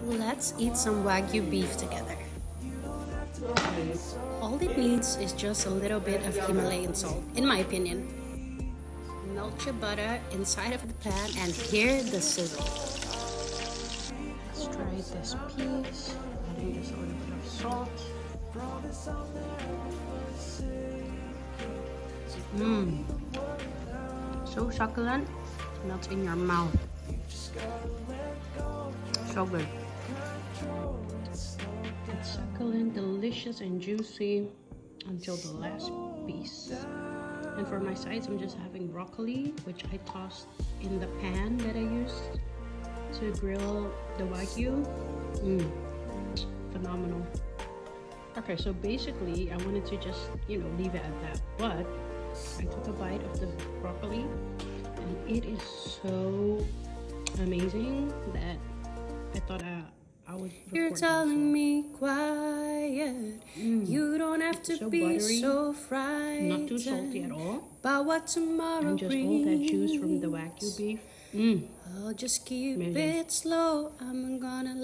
Let's eat some Wagyu beef together. All it needs is just a little bit of Himalayan salt, in my opinion. Melt your butter inside of the pan and hear the sizzle. Let's try this piece. Adding just a little bit of salt. So succulent, melts in your mouth. So good. It's succulent, delicious, and juicy until the last piece. And for my sides, I'm just having broccoli, which I tossed in the pan that I used to grill the Wagyu. Phenomenal. Okay, so basically, I wanted to just, leave it at that. But I took a bite of the broccoli, and it is so amazing that I thought I would record. You're telling me quiet. You don't have to so be buttery, so frightened. Not too salty at all. About what tomorrow and just brings. All that juice from the Wagyu beef. I'll just keep it slow. I'm gonna